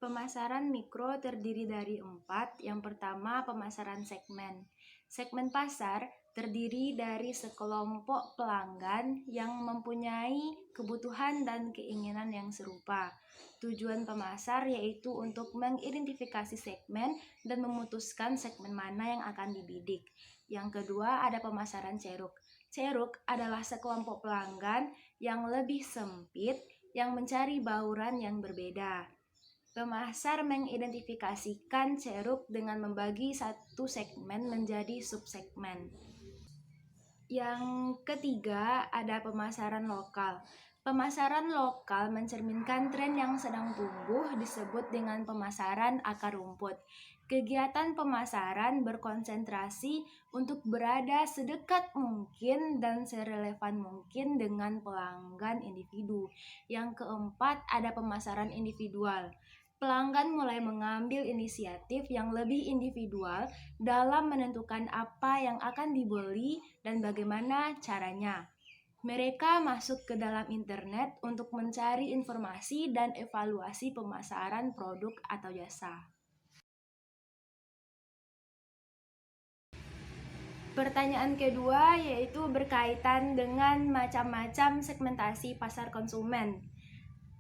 Pemasaran mikro terdiri dari 4. Yang pertama, pemasaran segmen. Segmen pasar terdiri dari sekelompok pelanggan yang mempunyai kebutuhan dan keinginan yang serupa. Tujuan pemasar yaitu untuk mengidentifikasi segmen dan memutuskan segmen mana yang akan dibidik. Yang kedua, ada pemasaran ceruk. Ceruk adalah sekelompok pelanggan yang lebih sempit yang mencari bauran yang berbeda. Pemasar mengidentifikasikan ceruk dengan membagi satu segmen menjadi subsegmen. Yang ketiga, ada pemasaran lokal. Pemasaran lokal mencerminkan tren yang sedang tumbuh disebut dengan pemasaran akar rumput. Kegiatan pemasaran berkonsentrasi untuk berada sedekat mungkin dan serelevan mungkin dengan pelanggan individu. Yang keempat, ada pemasaran individual. Pelanggan mulai mengambil inisiatif yang lebih individual dalam menentukan apa yang akan dibeli dan bagaimana caranya. Mereka masuk ke dalam internet untuk mencari informasi dan evaluasi pemasaran produk atau jasa. Pertanyaan kedua yaitu berkaitan dengan macam-macam segmentasi pasar konsumen.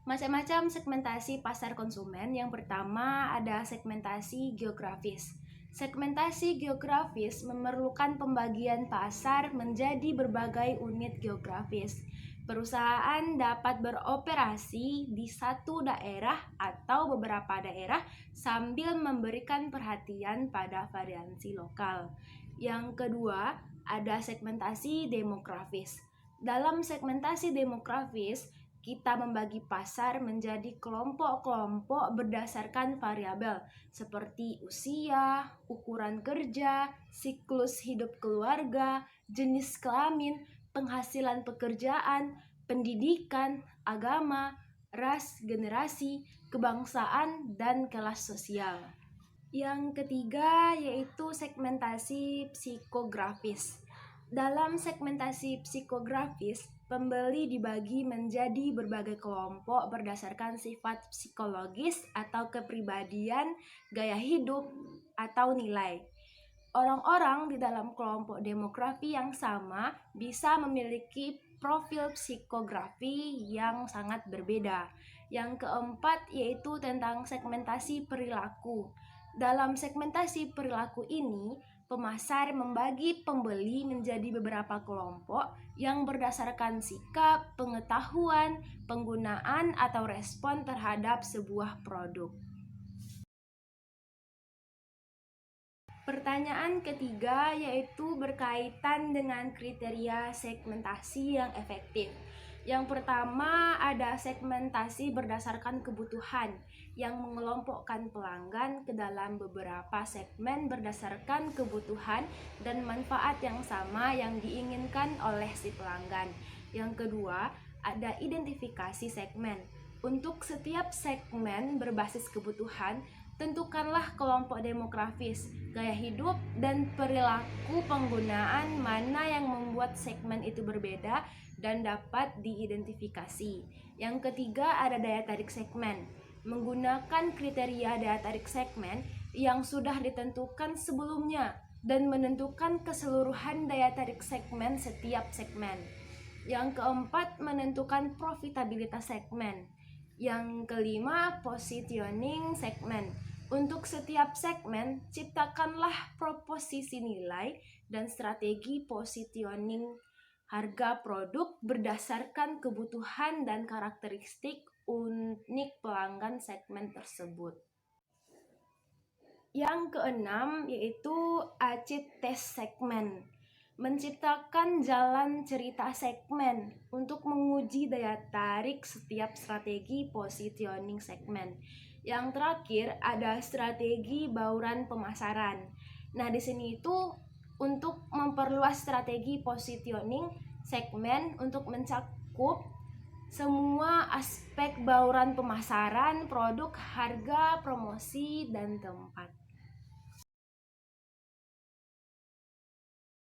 Macam-macam segmentasi pasar konsumen. Yang pertama ada segmentasi geografis. Segmentasi geografis memerlukan pembagian pasar menjadi berbagai unit geografis. Perusahaan dapat beroperasi di satu daerah atau beberapa daerah sambil memberikan perhatian pada variasi lokal. Yang kedua, ada segmentasi demografis. Dalam segmentasi demografis, kita membagi pasar menjadi kelompok-kelompok berdasarkan variabel seperti usia, ukuran kerja, siklus hidup keluarga, jenis kelamin, penghasilan pekerjaan, pendidikan, agama, ras, generasi, kebangsaan, dan kelas sosial. Yang ketiga yaitu segmentasi psikografis. Dalam segmentasi psikografis, pembeli dibagi menjadi berbagai kelompok berdasarkan sifat psikologis atau kepribadian, gaya hidup, atau nilai. Orang-orang di dalam kelompok demografi yang sama bisa memiliki profil psikografi yang sangat berbeda. Yang keempat yaitu tentang segmentasi perilaku. Dalam segmentasi perilaku ini, pemasar membagi pembeli menjadi beberapa kelompok yang berdasarkan sikap, pengetahuan, penggunaan, atau respon terhadap sebuah produk. Pertanyaan ketiga yaitu berkaitan dengan kriteria segmentasi yang efektif. Yang pertama ada segmentasi berdasarkan kebutuhan yang mengelompokkan pelanggan ke dalam beberapa segmen berdasarkan kebutuhan dan manfaat yang sama yang diinginkan oleh si pelanggan. Yang kedua, ada identifikasi segmen. Untuk setiap segmen berbasis kebutuhan, tentukanlah kelompok demografis, gaya hidup, dan perilaku penggunaan mana yang membuat segmen itu berbeda dan dapat diidentifikasi. Yang ketiga ada daya tarik segmen. Menggunakan kriteria daya tarik segmen yang sudah ditentukan sebelumnya dan menentukan keseluruhan daya tarik segmen setiap segmen. Yang keempat, menentukan profitabilitas segmen. Yang kelima, positioning segmen. Untuk setiap segmen, ciptakanlah proposisi nilai dan strategi positioning harga produk berdasarkan kebutuhan dan karakteristik unik pelanggan segmen tersebut. Yang keenam yaitu acid test segmen. Menciptakan jalan cerita segmen untuk menguji daya tarik setiap strategi positioning segmen. Yang terakhir ada strategi bauran pemasaran. Nah, di sini itu untuk memperluas strategi positioning segmen untuk mencakup semua aspek bauran pemasaran, produk, harga, promosi, dan tempat.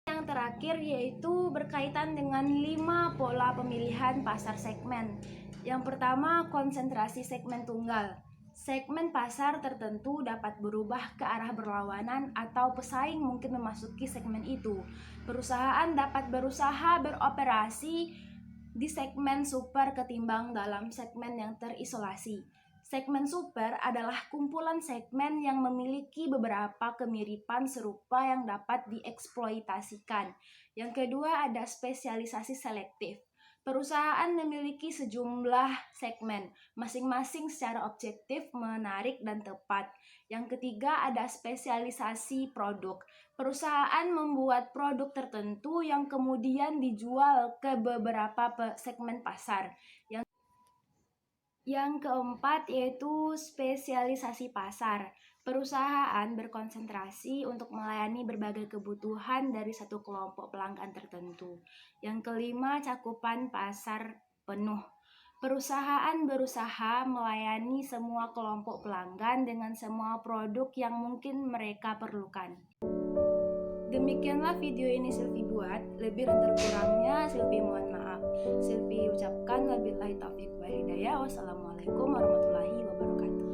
Yang terakhir yaitu berkaitan dengan 5 pola pemilihan pasar segmen. Yang pertama, konsentrasi segmen tunggal. Segmen pasar tertentu dapat berubah ke arah berlawanan atau pesaing mungkin memasuki segmen itu. Perusahaan dapat berusaha beroperasi di segmen super ketimbang dalam segmen yang terisolasi. Segmen super adalah kumpulan segmen yang memiliki beberapa kemiripan serupa yang dapat dieksploitasikan. Yang kedua ada spesialisasi selektif. Perusahaan memiliki sejumlah segmen, masing-masing secara objektif, menarik, dan tepat. Yang ketiga ada spesialisasi produk. Perusahaan membuat produk tertentu yang kemudian dijual ke beberapa segmen pasar. Yang keempat yaitu spesialisasi pasar. Perusahaan berkonsentrasi untuk melayani berbagai kebutuhan dari satu kelompok pelanggan tertentu. Yang kelima, cakupan pasar penuh. Perusahaan berusaha melayani semua kelompok pelanggan dengan semua produk yang mungkin mereka perlukan. Demikianlah video ini Silvi buat. Lebih dan terkurangnya Silvi mohon maaf. Silvi ucapkan wabillahi taufiq wal hidayah. Wassalamualaikum warahmatullahi wabarakatuh.